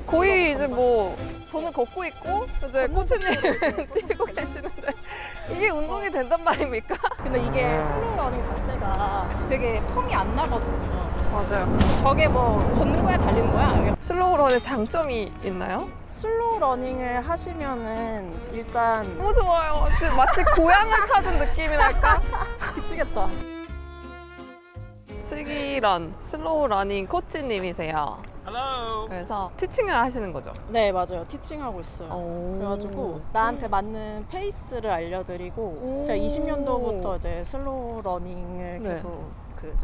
거의 이제 뭐 저는 걷고 있고 이제 코치님 뛰고 계시는데 이게 운동이 된단 말입니까? 근데 이게 슬로우 러닝 자체가 되게 폼이 안 나거든요. 맞아요. 저게 뭐 걷는 거야 달리는 거야? 슬로우 런의 장점이 있나요? 슬로우 러닝을 하시면은 일단 너무 좋아요. 지금 마치 고향을 찾은 느낌이 날까? 미치겠다. 슬기런 슬로우 러닝 코치님이세요. Hello. 그래서 티칭을 하시는 거죠. 네, 맞아요. 티칭하고 있어요. 오. 그래가지고 나한테 맞는 페이스를 알려드리고 오. 제가 20년도부터 이제 슬로우 러닝을 네. 계속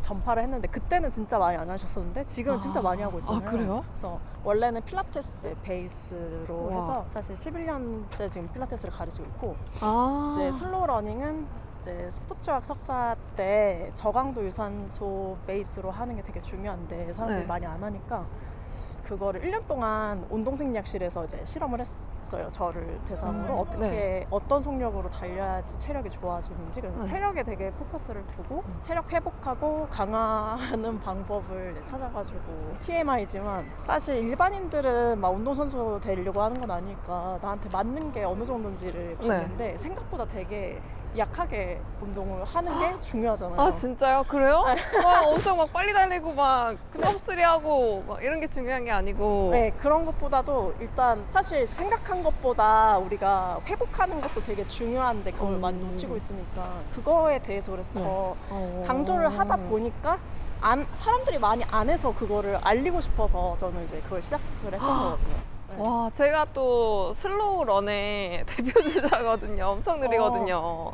전파를 했는데 그때는 진짜 많이 안 하셨었는데 지금은 진짜 많이 하고 있잖아요. 아, 그래요? 그래서 원래는 필라테스 베이스로 와. 해서 사실 11년째 지금 필라테스를 가르치고 있고 아. 이제 슬로우 러닝은 이제 스포츠학 석사 때 저강도 유산소 베이스로 하는 게 되게 중요한데 사람들이 네. 많이 안 하니까 그거를 1년 동안 운동생리학실에서 이제 실험을 했어요. 저를 대상으로 어떻게 네. 어떤 속력으로 달려야지 체력이 좋아지는지. 그래서 네. 체력에 되게 포커스를 두고 체력 회복하고 강화하는 방법을 이제 찾아가지고 TMI지만 사실 일반인들은 막 운동선수 되려고 하는 건 아니니까 나한테 맞는 게 어느 정도인지를 봤는데 생각보다 되게 약하게 운동을 하는 게 중요하잖아요. 아 진짜요? 그래요? 와, 엄청 막 빨리 달리고 막 섭스리하고 막 이런 게 중요한 게 아니고. 네, 그런 것보다도 일단 사실 생각한 것보다 우리가 회복하는 것도 되게 중요한데 그걸 많이 놓치고 있으니까 그거에 대해서 그래서 더 강조를 하다 보니까 사람들이 많이 안 해서 그거를 알리고 싶어서 저는 이제 그걸 시작을 했던 거거든요. 네. 와, 제가 또 슬로우 런의 대표 주자거든요. 엄청 느리거든요.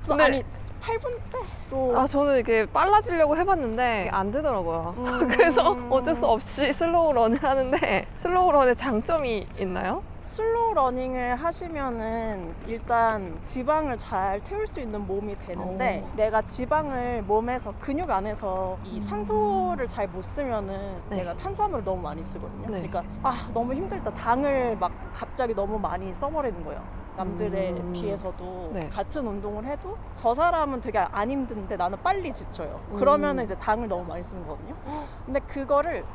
그래서 아니 8분대로 아, 저는 이렇게 빨라지려고 해봤는데 안 되더라고요. 그래서 어쩔 수 없이 슬로우 런을 하는데 슬로우 런의 장점이 있나요? 슬로우 러닝을 하시면은 일단 지방을 잘 태울 수 있는 몸이 되는데 내가 지방을 몸에서 근육 안에서 이 산소를 잘 못 쓰면은 네. 내가 탄수화물을 너무 많이 쓰거든요. 네. 그러니까 너무 힘들다. 당을 막 갑자기 너무 많이 써버리는 거예요. 남들에 비해서도 네. 같은 운동을 해도 저 사람은 되게 안 힘든데 나는 빨리 지쳐요. 그러면은 이제 당을 너무 많이 쓰는 거거든요. 근데 그거를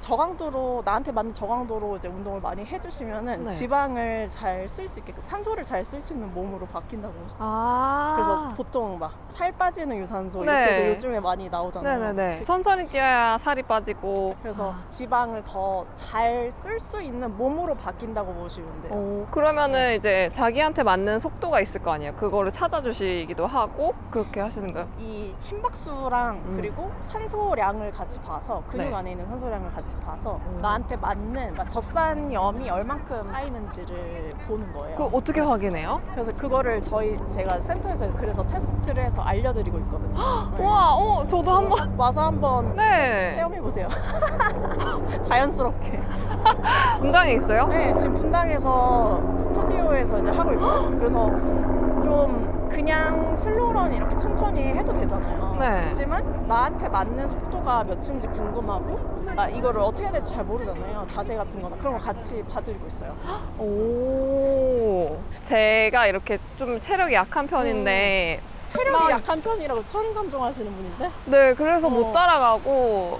저강도로 나한테 맞는 저강도로 이제 운동을 많이 해주시면은 네. 지방을 잘 쓸 수 있게끔 산소를 잘 쓸 수 있는 몸으로 바뀐다고. 아. 그래서 보통 막 살 빠지는 유산소 네. 이렇게 해서 요즘에 많이 나오잖아요. 네네네. 천천히 뛰어야 살이 빠지고. 그래서 지방을 더 잘 쓸 수 있는 몸으로 바뀐다고 보시면 돼요. 오, 그러면은 이제 자기한테 맞는 속도가 있을 거 아니에요. 그거를 찾아주시기도 하고 그렇게 하시는 거예요? 이 심박수랑 그리고 산소량을 같이 봐서 근육 네. 안에 있는 산소량을 같이 봐서 나한테 맞는 젖산염이 얼만큼 쌓이는지를 보는 거예요. 그 어떻게 확인해요? 그래서 그거를 제가 센터에서 그래서 테스트를 해서 알려드리고 있거든요. 네. 와, 저도 한번. 와서 한번 네. 체험해 보세요. 자연스럽게. 분당에 있어요? 네, 지금 분당에서 스튜디오에서 이제 하고 있고 그래서 좀 그냥 슬로우런 이렇게 천천히 해도 되잖아요. 네. 그렇지만 나한테 맞는 속도가 몇인지 궁금하고 이거를 어떻게 해야 될지 잘 모르잖아요. 자세 같은 거나 그런 거 같이 봐드리고 있어요. 오. 제가 이렇게 좀 체력이 약한 편인데 체력이 약한 편이라고 천인삼종 하시는 분인데? 네, 그래서 못 따라가고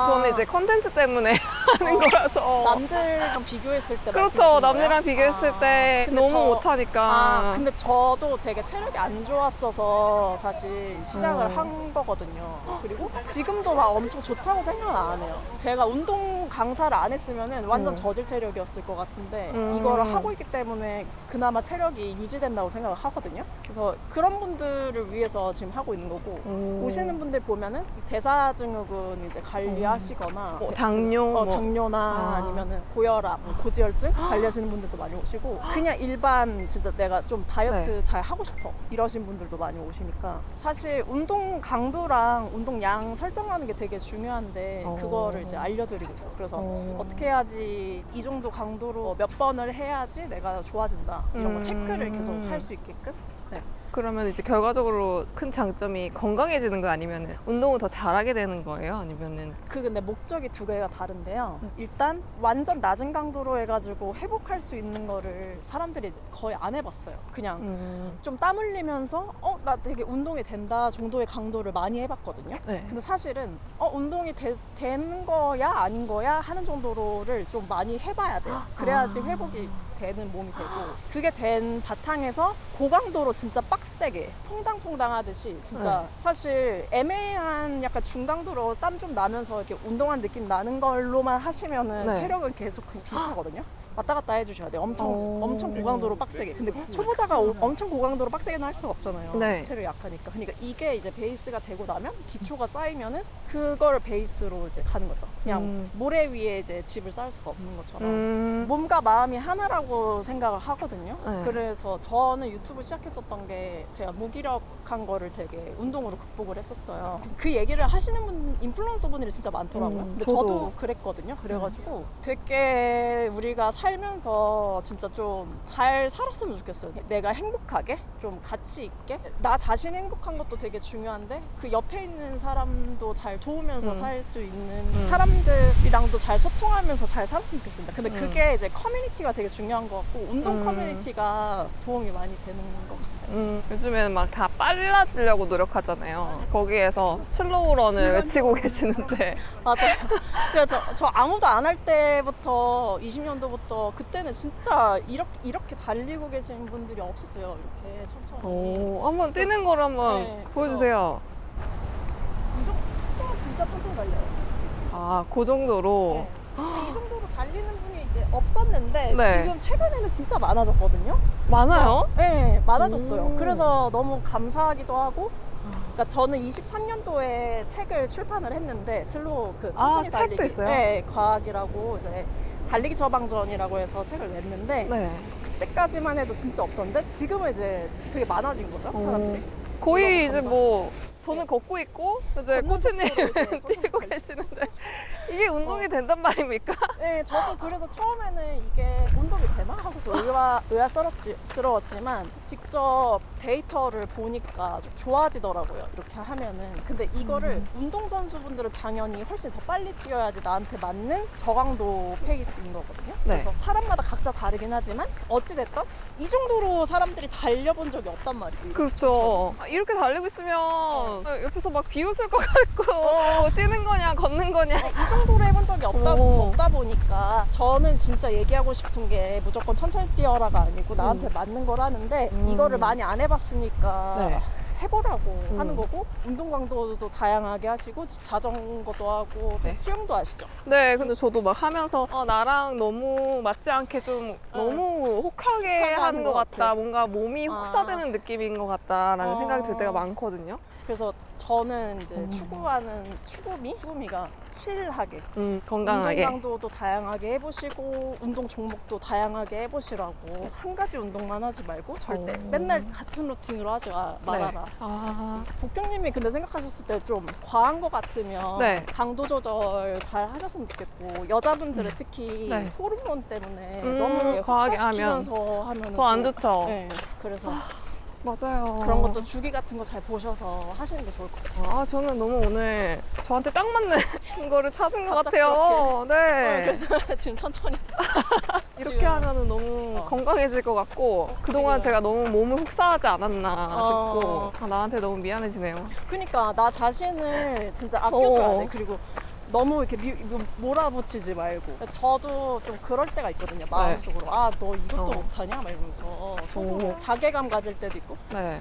저는 이제 컨텐츠 때문에 하는 거라서. 남들이랑 비교했을 때 그렇죠. 말씀하시는 남들이랑 거예요? 비교했을 때 근데 너무 못하니까. 근데 저도 되게 체력이 안 좋았어서 사실 시작을 한 거거든요. 그리고 지금도 막 엄청 좋다고 생각은 안 해요. 제가 운동 강사를 안 했으면은 완전 저질 체력이었을 것 같은데 이거를 하고 있기 때문에 그나마 체력이 유지된다고 생각을 하거든요. 그래서 그런 분들을 위해서 지금 하고 있는 거고 오시는 분들 보면은 대사증후군 이제 관리하시거나 당뇨, 당뇨나 아니면은 고혈압, 고지혈증 관리하시는 분들도 많이 오시고 그냥 일반 진짜 내가 좀 다이어트 잘 하고 싶어 이러신 분들도 많이 오시니까 사실 운동 강도랑 운동 양 설정하는 게 되게 중요한데 그거를 이제 알려드리고 있어. 그래서 어떻게 해야지 이 정도 강도로 몇 번을 해야지 내가 좋아진다 이런 거 체크를 계속 할 수 있게끔. 네. 그러면 이제 결과적으로 큰 장점이 건강해지는 거 아니면 운동을 더 잘하게 되는 거예요? 아니면은 근데 목적이 두 개가 다른데요. 일단 완전 낮은 강도로 해가지고 회복할 수 있는 거를 사람들이 거의 안 해봤어요. 그냥 좀 땀 흘리면서 나 되게 운동이 된다 정도의 강도를 많이 해봤거든요. 네. 근데 사실은 운동이 되는 거야 아닌 거야 하는 정도로를 좀 많이 해봐야 돼요. 그래야지 회복이 되는 몸이 되고, 그게 된 바탕에서 고강도로 진짜 빡세게 퐁당퐁당 하듯이 진짜 네. 사실 애매한 약간 중강도로 땀 좀 나면서 이렇게 운동한 느낌 나는 걸로만 하시면은 네. 체력은 계속 비슷하거든요. 왔다 갔다 해주셔야 돼요. 엄청 오. 고강도로 빡세게. 근데 초보자가 엄청 고강도로 빡세게는 할 수가 없잖아요. 네. 체력이 약하니까. 그러니까 이게 이제 베이스가 되고 나면 기초가 쌓이면은 그걸 베이스로 이제 가는 거죠. 그냥 모래 위에 이제 집을 쌓을 수가 없는 것처럼. 몸과 마음이 하나라고 생각을 하거든요. 네. 그래서 저는 유튜브 시작했었던 게 제가 무기력한 거를 되게 운동으로 극복을 했었어요. 그 얘기를 하시는 인플루언서 분들이 진짜 많더라고요. 근데 저도 그랬거든요. 그래가지고 되게 우리가 살면서 진짜 좀 잘 살았으면 좋겠어요. 내가 행복하게, 좀 가치 있게. 나 자신 행복한 것도 되게 중요한데 그 옆에 있는 사람도 잘 도우면서 살 수 있는 사람들이랑도 잘 소통하면서 잘 살았으면 좋겠습니다. 근데 그게 이제 커뮤니티가 되게 중요한 것 같고, 운동 커뮤니티가 도움이 많이 되는 것 같아요. 요즘에는 막 다 빨라지려고 노력하잖아요. 거기에서 슬로우런을 외치고 계시는데 맞아요. 그래서 저 아무도 안 할 때부터 20년도부터 그때는 진짜 이렇게 달리고 계신 분들이 없었어요. 이렇게 천천히. 한번 뛰는 걸 한번 네, 보여주세요. 이 정도 진짜 천천히 달려요. 아, 그 정도로. 네. 근데 이 정도로 달리는 분이 이제 없었는데 네. 지금 최근에는 진짜 많아졌거든요. 많아요? 네, 많아졌어요. 오. 그래서 너무 감사하기도 하고. 그러니까 저는 23년도에 책을 출판을 했는데 슬로우 그 천천히 책도 달리기. 있어요? 네, 과학이라고 이제 달리기 처방전이라고 해서 책을 냈는데 네. 그때까지만 해도 진짜 없었는데 지금은 이제 되게 많아진 거죠, 사람들이. 거의 너무 이제 감사해요. 뭐 저는 걷고 있고 이제 걷는 코치님 속도로 이제 천천히 뛰고 달리고. 계시는데 이게 운동이 된단 말입니까? 네, 저도 그래서 처음에는 이게 운동이 되나 하고서 의아스러웠지만 직접 데이터를 보니까 좀 좋아지더라고요. 이렇게 하면은. 근데 이거를 운동선수분들은 당연히 훨씬 더 빨리 뛰어야지 나한테 맞는 저강도 페이스인 거거든요. 네. 그래서 사람마다 각자 다르긴 하지만 어찌됐든 이 정도로 사람들이 달려본 적이 없단 말이에요. 그렇죠. 이렇게 달리고 있으면 옆에서 막 비웃을 것 같고 뛰는 거냐 걷는 거냐. 이 정도로 해본 적이 없다 오. 보니까 저는 진짜 얘기하고 싶은 게 무조건 천천히 뛰어라가 아니고 나한테 맞는 거라는데 이거를 많이 안 해봤으니까 네. 해보라고 하는 거고, 운동 강도도 다양하게 하시고 자전거도 하고 네. 수영도 하시죠. 네, 근데 저도 막 하면서 나랑 너무 맞지 않게 좀 너무 혹하게 하는 것 같다. 뭔가 몸이 혹사되는 느낌인 것 같다라는 생각이 들 때가 많거든요. 그래서 저는 이제 추구하는 추구미가 칠하게 건강하게. 운동 강도도 다양하게 해보시고 운동 종목도 다양하게 해보시라고, 한 가지 운동만 하지 말고 절대 맨날 같은 루틴으로 하지 말아라. 아, 복경님이 근데 생각하셨을 때 좀 과한 것 같으면 네. 강도 조절 잘 하셨으면 좋겠고, 여자분들은 특히 네. 호르몬 때문에 너무 과하게 혹사시키면서 하면 더 안 좋죠. 네, 그래서 맞아요. 그런 것도 주기 같은 거 잘 보셔서 하시는 게 좋을 것 같아요. 아, 저는 너무 오늘 저한테 딱 맞는 거를 찾은 것 갑작스럽게. 같아요. 네. 그래서 지금 천천히 이렇게 지금. 하면 너무 건강해질 것 같고 그동안 지금. 제가 너무 몸을 혹사하지 않았나 어. 싶고 나한테 너무 미안해지네요. 그러니까 나 자신을 진짜 아껴줘야 돼. 어. 그리고 너무 이렇게 몰아붙이지 말고. 저도 좀 그럴 때가 있거든요, 마음속으로. 아, 너 이것도 못하냐? 막 이러면서 속으로 자괴감 가질 때도 있고. 네.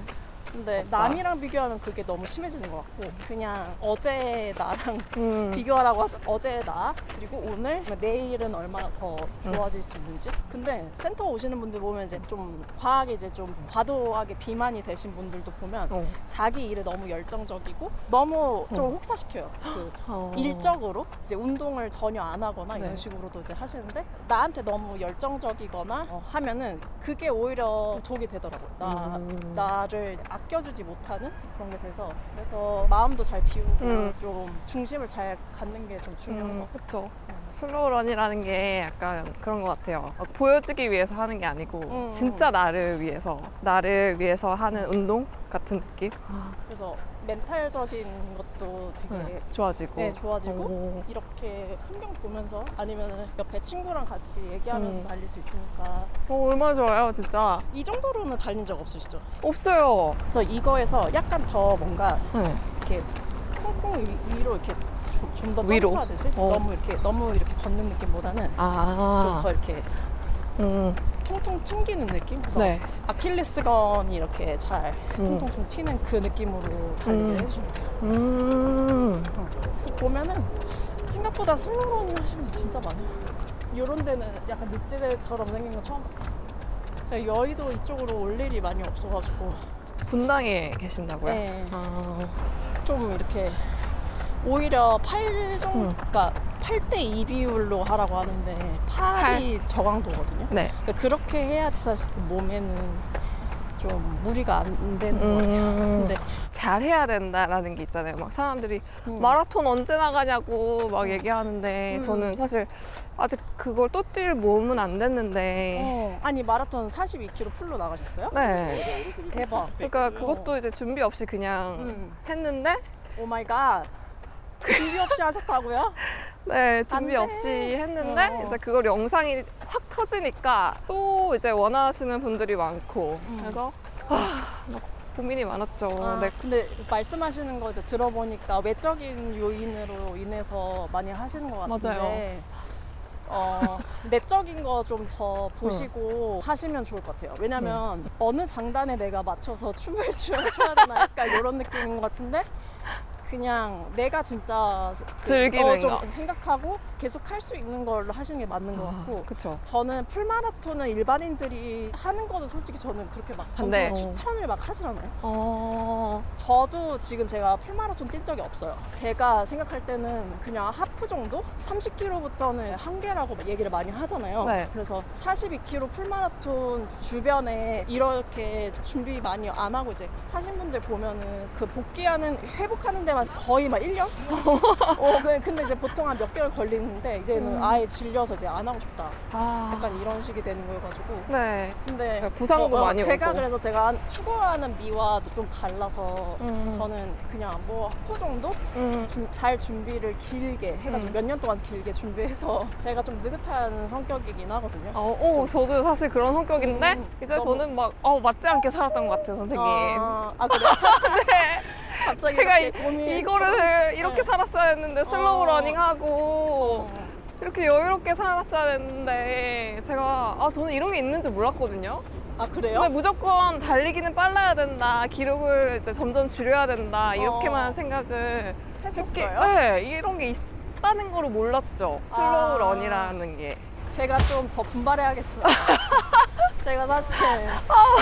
근데 맞다. 남이랑 비교하면 그게 너무 심해지는 것 같고, 그냥 어제 나랑 음. 비교하라고 하죠. 어제 나, 그리고 오늘, 내일은 얼마나 더 좋아질 수 있는지. 근데 센터 오시는 분들 보면 이제 좀 과하게 이제 좀 과도하게 비만이 되신 분들도 보면 자기 일에 너무 열정적이고 너무 좀 혹사시켜요. 그 일적으로 이제 운동을 전혀 안 하거나 이런 식으로도 이제 하시는데, 나한테 너무 열정적이거나 하면은 그게 오히려 독이 되더라고요. 나를 아껴주지 못하는 그런 게 돼서 그래서 마음도 잘 비우고 좀 중심을 잘 갖는 게 좀 중요한 것 같아요. 그쵸. 슬로우런이라는 게 약간 그런 것 같아요. 보여주기 위해서 하는 게 아니고 진짜 나를 위해서 하는 운동 같은 느낌? 그래서 멘탈적인 것도 되게 좋아지고. 네, 좋아지고 오. 이렇게 풍경 보면서 아니면 옆에 친구랑 같이 얘기하면서 달릴 수 있으니까 얼마나 좋아요, 진짜. 이 정도로는 달린 적 없으시죠? 없어요. 그래서 이거에서 약간 더 뭔가 네. 이렇게 콩콩 위로 이렇게 좀 더 위로? 점프하듯이 너무 이렇게 걷는 느낌보다는 좀 더 이렇게 통통 튕기는 느낌? 그래서 네. 아킬레스건이 이렇게 잘 통통통 튀는 그 느낌으로 달리기를 해주시면 돼요. 그래서 보면은 생각보다 슬로우러닝 하시는 분 진짜 많아요. 이런 데는 약간 늪지대처럼 생긴 거 처음 봤어요. 제가 여의도 이쪽으로 올 일이 많이 없어가지고 분당에 계신다고요? 네. 좀 이렇게 오히려 8 정도, 그러니까 8대2 비율로 하라고 하는데 8이 저강도거든요. 네. 그러니까 그렇게 해야지 사실 몸에는 좀 무리가 안 되는 것 같아요. 근데 잘해야 된다라는 게 있잖아요. 막 사람들이 마라톤 언제 나가냐고 막 얘기하는데 저는 사실 아직 그걸 또 뛸 몸은 안 됐는데 아니 마라톤 42km 풀로 나가셨어요? 네. 대박. 그러니까 그것도 이제 준비 없이 그냥 했는데 오 마이 갓. 준비 없이 하셨다고요? 네, 준비 안 돼. 없이 했는데 이제 그걸 영상이 확 터지니까 또 이제 원하시는 분들이 많고 그래서 고민이 많았죠. 네. 근데 말씀하시는 거 이제 들어보니까 외적인 요인으로 인해서 많이 하시는 것 같은데 내적인 거 좀 더 보시고 하시면 좋을 것 같아요. 왜냐면 어느 장단에 내가 맞춰서 춤을 춰야 되나 약간 이런 느낌인 것 같은데 그냥 내가 진짜 즐기는 좀 거. 생각하고 계속 할 수 있는 걸로 하시는 게 맞는 것 같고 그쵸. 저는 풀마라톤은 일반인들이 하는 거는 솔직히 저는 그렇게 막 반대. 엄청 추천을 막 하진 않아요. 저도 지금 제가 풀마라톤 뛴 적이 없어요. 제가 생각할 때는 그냥 하프 정도? 30km부터는 한계라고 얘기를 많이 하잖아요. 네. 그래서 42km 풀마라톤 주변에 이렇게 준비 많이 안 하고 이제 하신 분들 보면은 그 회복하는 데만 거의 막 1년? 근데 이제 보통 한 몇 개월 걸리는데 이제는 아예 질려서 이제 안 하고 싶다. 약간 이런 식이 되는 거여가지고. 네. 근데 부상도 많이 제가 오고. 그래서 제가 추구하는 미와 좀 달라서 저는 그냥 뭐 하프 정도 잘 준비를 길게 해가지고 몇 년 동안 길게 준비해서 제가 좀 느긋한 성격이긴 하거든요. 저도 사실 그런 성격인데 이제 너무- 저는 막 맞지 않게 살았던 것 같아요, 선생님. 그래요? 네. 갑자기 제가 이렇게 고민이- 이거를 이렇게 살았어야 했는데 슬로우 러닝하고 이렇게 여유롭게 살았어야 했는데 제가 저는 이런 게 있는지 몰랐거든요. 그래요? 근데 무조건 달리기는 빨라야 된다, 기록을 이제 점점 줄여야 된다 이렇게만 생각을 했었어요? 네, 이런 게 있다는 거를 몰랐죠. 슬로우 런이라는 게. 제가 좀 더 분발해야겠어요. 제가 사실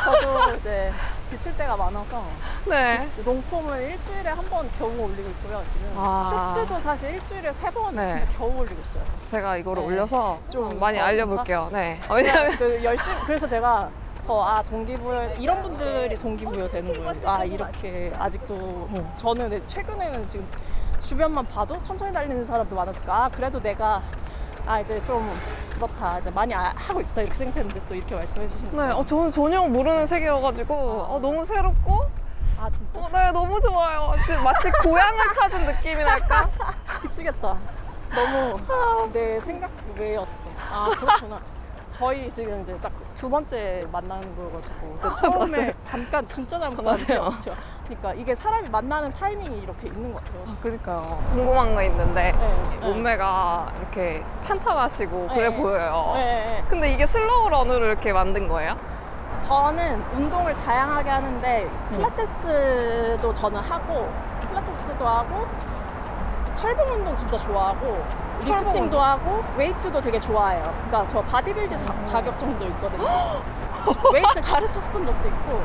저도 이제 지칠 때가 많아서 네. 롱폼을 일주일에 한 번 겨우 올리고 있고요. 지금 쇼츠도 사실 일주일에 3번 네. 진짜 겨우 올리고 있어요. 제가 이거를 네. 올려서 좀 많이 더 알려볼게요. 네. 왜냐면 열심히 그래서 제가 더 동기부여 이런 분들이 동기부여 되는 거예요. 이렇게 아직도 저는 최근에는 지금 주변만 봐도 천천히 달리는 사람도 많았을까. 그래도 내가 이제 좀 그렇다. 이제 많이 하고 있다 이렇게 생각했는데 또 이렇게 말씀해 주시니까. 네, 저는 전혀 모르는 세계여가지고 너무 새롭고 진짜 네, 너무 좋아요. 지금 마치 고향을 찾은 느낌이랄까? 미치겠다. 너무 내 생각 외였어. 그렇구나. 저희 지금 이제 딱 2번째 만나는 거여가지고 근데 처음에 맞아요. 잠깐 진짜 잠깐 맞아요. 봤죠. 그러니까 이게 사람이 만나는 타이밍이 이렇게 있는 것 같아요. 그러니까요. 궁금한 거 있는데 네. 몸매가 이렇게 탄탄하시고 그래 네. 보여요. 네. 근데 이게 슬로우 런으로 이렇게 만든 거예요? 저는 운동을 다양하게 하는데 필라테스도 저는 하고 필라테스도 하고 철봉 운동 진짜 좋아하고 철봉 리프팅도 운동? 하고 웨이트도 되게 좋아해요. 그러니까 저 바디빌드 자격증도 있거든요. 웨이트 가르쳤던 적도 있고.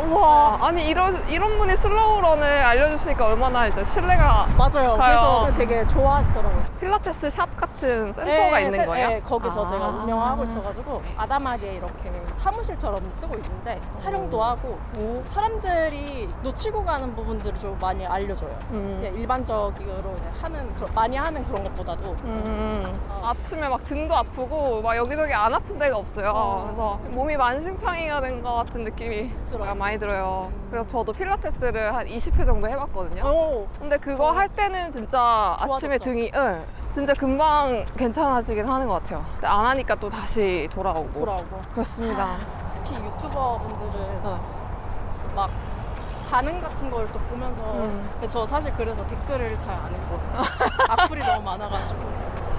우와. 아니, 이런 분이 슬로우 런을 알려주시니까 얼마나 이제 신뢰가 맞아요. 가요. 그래서 되게 좋아하시더라고요. 필라테스 샵 같은 센터가 있는 거예요? 네, 거기서 아. 제가 운영하고 있어가지고 아담하게 이렇게 사무실처럼 쓰고 있는데 촬영도 하고 사람들이 놓치고 가는 부분들을 좀 많이 알려줘요. 그냥 일반적으로 이제 많이 하는 그런 것보다도 아침에 막 등도 아프고 막 여기저기 안 아픈 데가 없어요. 그래서 몸이 만신창이가 된 것 같은 느낌이 많이 들어요. 그래서 저도 필라테스를 한 20회 정도 해봤거든요. 오, 근데 그거 할 때는 진짜 아침에 좋아졌죠? 등이 진짜 금방 괜찮아지긴 하는 것 같아요. 근데 안 하니까 또 다시 돌아오고. 돌아오고. 그렇습니다. 특히 유튜버 분들은 막 반응 같은 걸 또 보면서 근데 저 사실 그래서 댓글을 잘 안 읽거든요. 악플이 너무 많아가지고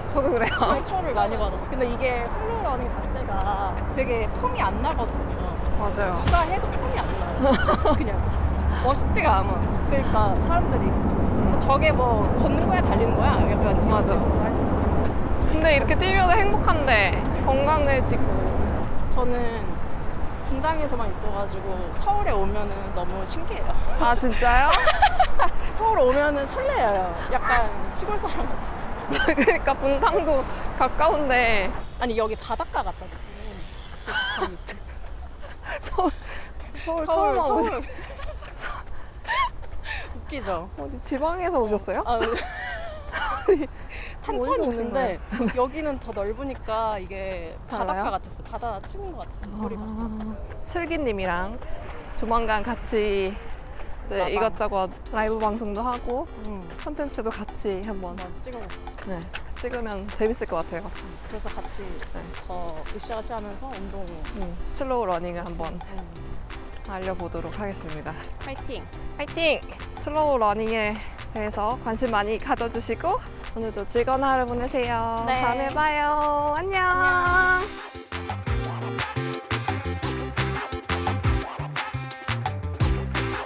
저도 그래요. 상처를 많이 받았어요. 근데 이게 슬로우 러닝 자체가 되게 폼이 안 나거든요. 맞아요. 누가 해도 폼이 안 나요. 그냥 멋있지가 않아. 그러니까 사람들이 저게 뭐 걷는 거야 달리는 거야 약간 이런 맞아. 식으로 할 때. 근데 이렇게 뛰면 행복한데 건강해지고. 저는 분당에서만 있어가지고 서울에 오면은 너무 신기해요. 아 진짜요? 서울 오면은 설레요. 약간 시골 사람 같이. 그러니까 분당도 가까운데 아니 여기 바닷가 같다 느낌. 서울 처음 와보세요. 웃기죠. 어디 지방에서 오셨어요? 아, 탄천이 어디서 오신 있는데 여기는 더 넓으니까 이게 달라요? 바닷가 같았어. 바다 치는 것 같았어. 소리가. 슬기님이랑 조만간 같이 이제 나방. 이것저것 라이브 방송도 하고 음. 콘텐츠도 같이 한번 찍어볼게. 네, 찍으면 재밌을 것 같아요. 그래서 같이 더 으쌰으쌰 하면서 운동. 슬로우 러닝을 한번 알려보도록 하겠습니다. 파이팅! 파이팅! 슬로우 러닝에 대해서 관심 많이 가져주시고 오늘도 즐거운 하루 보내세요. 네. 다음에 봐요. 안녕.